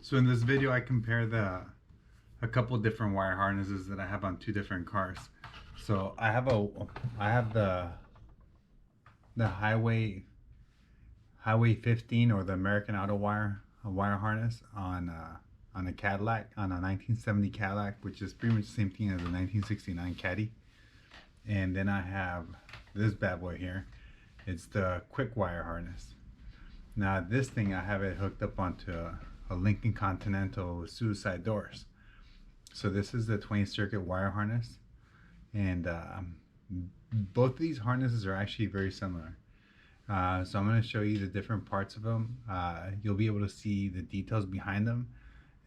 So in this video, I compare a couple different wire harnesses that I have on two different cars. So I have the Highway 15, or the American Autowire wire harness on a Cadillac, on a 1970 Cadillac, which is pretty much the same thing as a 1969 Caddy. And then I have this bad boy here. It's the quick wire harness. Now this thing, I have it hooked up onto a Lincoln Continental with suicide doors. So this is the 20 circuit wire harness, and both of these harnesses are actually very similar. So I'm going to show you the different parts of them. You'll be able to see the details behind them,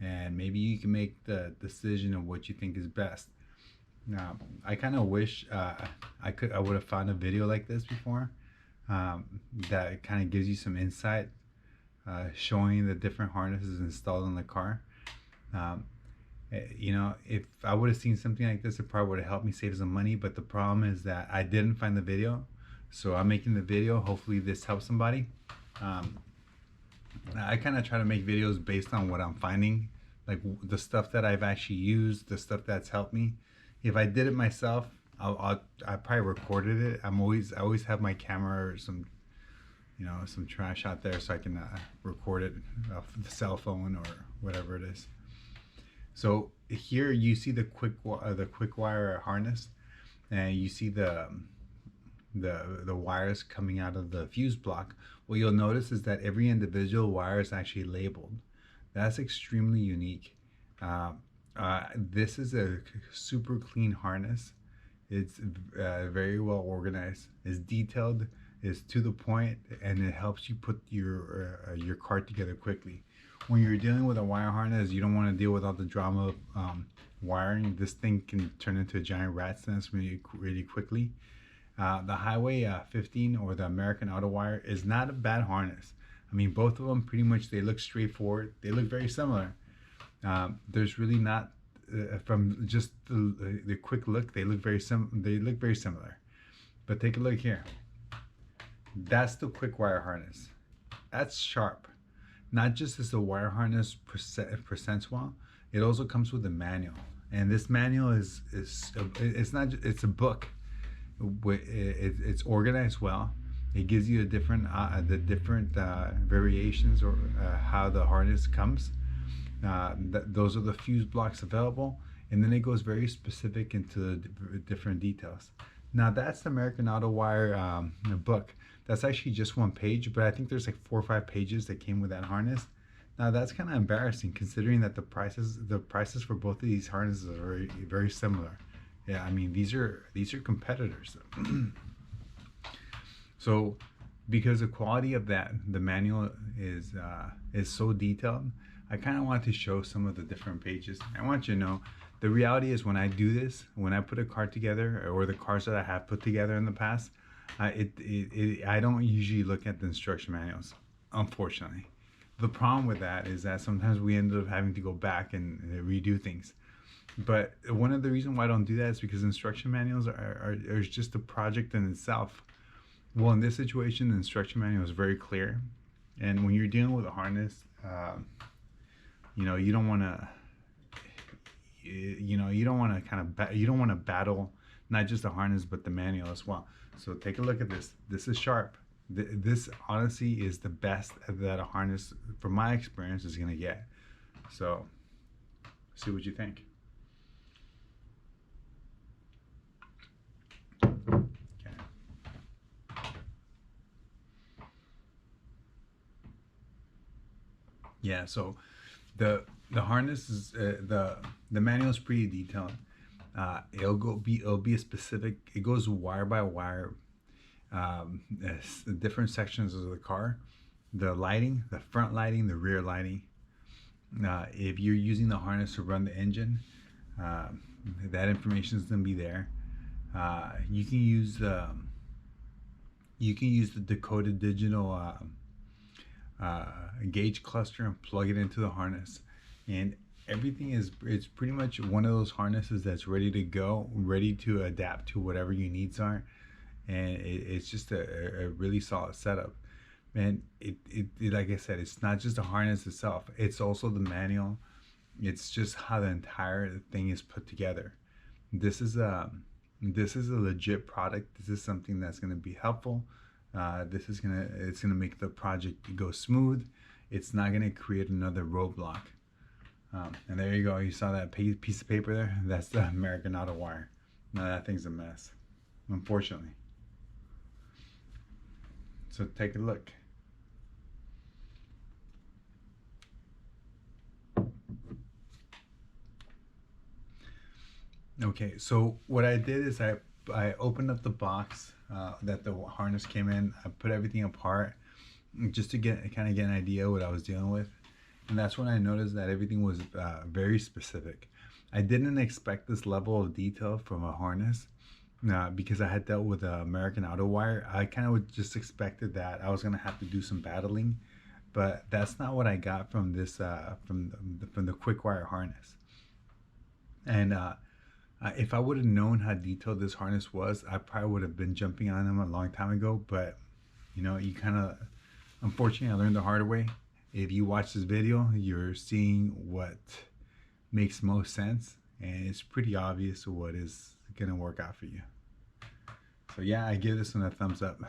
and maybe you can make the decision of what you think is best. Now, I kind of wish I would have found a video like this before, that kind of gives you some insight, showing the different harnesses installed in the car. You know, if I would have seen something like this, it probably would have helped me save some money. But the problem is that I didn't find the video, so I'm making the video. Hopefully this helps somebody. I kind of try to make videos based on what I'm finding, like the stuff that I've actually used, the stuff that's helped me. If I did it myself, I probably recorded it. I always have my camera or some trash out there, so I can record it off the cell phone or whatever it is. So here you see the quick wire harness, and you see the wires coming out of the fuse block. What you'll notice is that every individual wire is actually labeled. That's extremely unique. This is a super clean harness. It's very well organized. It's detailed. It's to the point, and it helps you put your car together quickly. When you're dealing with a wire harness, you don't want to deal with all the drama of wiring. This thing can turn into a giant rat's nest really quickly. The Highway 15, or the American Autowire, is not a bad harness. I mean, both of them pretty much, they look straightforward. They look very similar. There's really not, from just the quick look, they look very similar. But take a look here. That's the quick wire harness. That's sharp. Not just as the wire harness presents well, it also comes with a manual. And this manual it's a book. It's organized well. It gives you the different variations, or how the harness comes. Those are the fuse blocks available, and then it goes very specific into the different details. Now that's the American Autowire book. That's actually just one page, but I think there's like 4 or 5 pages that came with that harness. Now that's kind of embarrassing, considering that the prices for both of these harnesses are very, very similar. Yeah, I mean, these are competitors. So because the quality of the manual is so detailed, I kind of want to show some of the different pages. I want you to know, the reality is, when I do this, when I put a car together, or the cars that I have put together in the past, I don't usually look at the instruction manuals, unfortunately. The problem with that is that sometimes we end up having to go back and redo things. But one of the reasons why I don't do that is because instruction manuals are just a project in itself. Well, in this situation, the instruction manual is very clear, and when you're dealing with a harness, you don't want to battle not just the harness but the manual as well. So take a look at this. This is sharp. This honestly is the best that a harness, from my experience, is gonna get. So see what you think. Okay. Yeah, so the harness is the manual is pretty detailed. It'll be a specific. It goes wire by wire, the different sections of the car, the lighting, the front lighting, the rear lighting. If you're using the harness to run the engine, that information is going to be there. You can use the decoded digital gauge cluster and plug it into the harness, and everything it's pretty much one of those harnesses that's ready to go, ready to adapt to whatever your needs are, and it's just a really solid setup. And like I said, it's not just the harness itself, it's also the manual. It's just how the entire thing is put together. This is a this is a legit product. This is something that's going to be helpful. It's gonna make the project go smooth. It's not gonna create another roadblock. And there you go. You saw that piece of paper there? That's the American Autowire. Now that thing's a mess, unfortunately. So take a look. Okay, so what I did is I opened up the box that the harness came in. I put everything apart just to get an idea what I was dealing with, and that's when I noticed that everything was very specific. I didn't expect this level of detail from a harness because I had dealt with American Autowire. I kind of just expected that I was gonna have to do some battling, but that's not what I got from this from the quick wire harness. And if I would have known how detailed this harness was, I probably would have been jumping on them a long time ago. But you know, you kind of, unfortunately, I learned the hard way. If you watch this video, you're seeing what makes most sense, and it's pretty obvious what is gonna work out for you. So yeah, I give this one a thumbs up.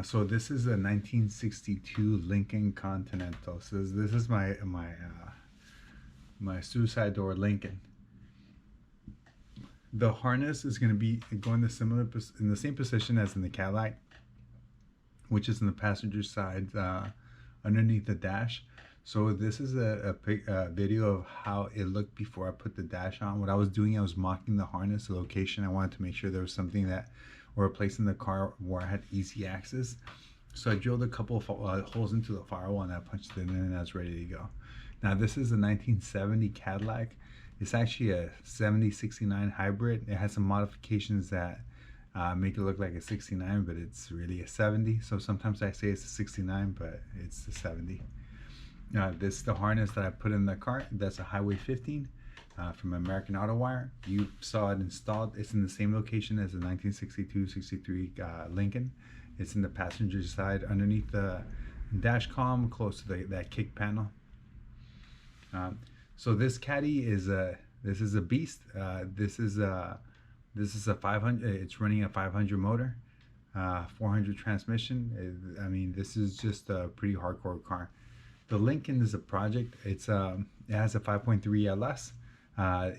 So this is a 1962 Lincoln Continental. So this is my suicide door Lincoln. The harness is going to be going in the same position as in the Cadillac, which is in the passenger side underneath the dash. So this is a video of how it looked before I put the dash on. What I was doing, I was mocking the harness, the location. I wanted to make sure there was something that, or a place in the car where I had easy access. So I drilled a couple of holes into the firewall and I punched it in and I was ready to go. Now this is a 1970 Cadillac. It's actually a 7069 hybrid. It has some modifications that make it look like a 69, but it's really a 70. So sometimes I say it's a 69, but it's a 70. This is the harness that I put in the car. That's a Highway 15 from American Autowire. You saw it installed. It's in the same location as the 1962-63 Lincoln. It's in the passenger side underneath the dash column, close to that kick panel. So this Caddy is a beast. This is a 500. It's running a 500 motor, 400 transmission. I mean, this is just a pretty hardcore car. The Lincoln is a project. It has a 5.3 LS.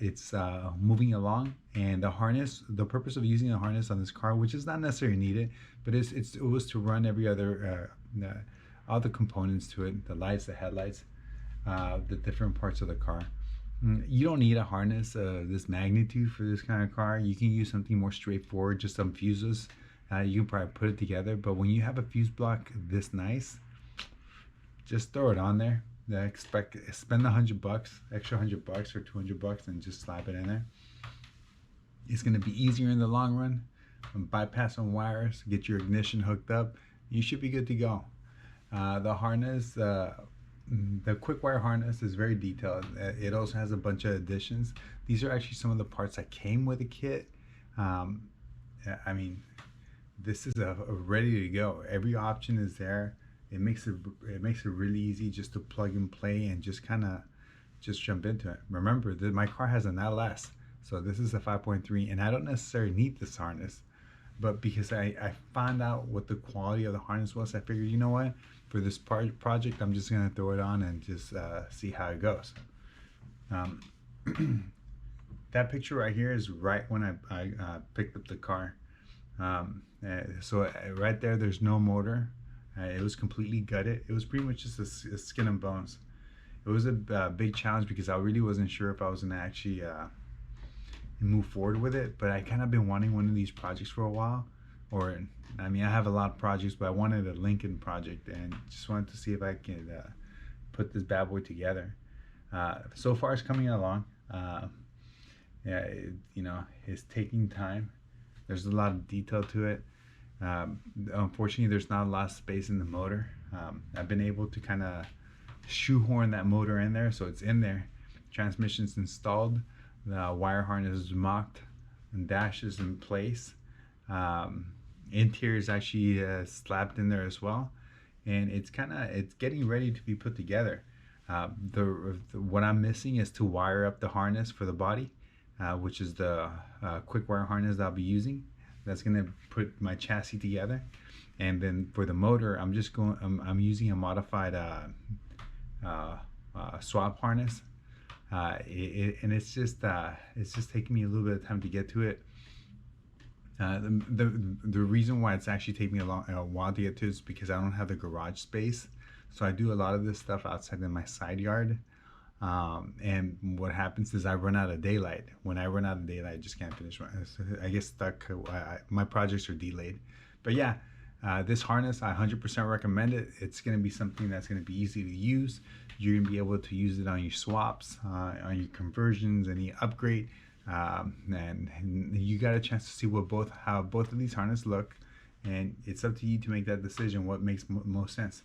It's moving along, and the harness. The purpose of using a harness on this car, which is not necessarily needed, but it was to run every other all the components to it, the lights, the headlights, the different parts of the car. You don't need a harness this magnitude for this kind of car. You can use something more straightforward, just some fuses. You can probably put it together, but when you have a fuse block this nice, just throw it on there. Spend $100, extra $100 or $200, and just slap it in there. It's going to be easier in the long run. Bypass on wires, get your ignition hooked up. You should be good to go. The harness, the quick wire harness is very detailed. It also has a bunch of additions. These are actually some of the parts that came with the kit. I mean, this is ready to go. Every option is there. It makes it really easy just to plug and play and just jump into it. Remember that my car has an LS, so this is a 5.3, and I don't necessarily need this harness, but because I found out what the quality of the harness was, I figured, you know what, for this project, I'm just gonna throw it on and just see how it goes. That picture right here is right when I picked up the car. So right there's no motor. It was completely gutted. It was pretty much just a skin and bones. It was a big challenge because I really wasn't sure if I was gonna actually move forward with it. But I kind of been wanting one of these projects for a while. Or, I mean, I have a lot of projects, but I wanted a Lincoln project and just wanted to see if I could put this bad boy together. So far, it's coming along. Yeah, it's taking time. There's a lot of detail to it. Unfortunately, there's not a lot of space in the motor. I've been able to kind of shoehorn that motor in there, so it's in there. Transmission's installed, the wire harness is mocked, and dash is in place. interior is actually slapped in there as well, and it's getting ready to be put together. What I'm missing is to wire up the harness for the body, which is the quick wire harness that I'll be using. That's gonna put my chassis together, and then for the motor, I'm using a modified swap harness. And it's just taking me a little bit of time to get to it. The reason why it's actually taking me a while to get to is because I don't have the garage space, so I do a lot of this stuff outside in my side yard. And what happens is I run out of daylight. When I run out of daylight, I just can't finish I get stuck. My projects are delayed. But yeah, this harness, I 100% recommend it. It's going to be something that's going to be easy to use. You're going to be able to use it on your swaps, on your conversions, any upgrade. And you got a chance to see how both of these harnesses look. And it's up to you to make that decision what makes most sense.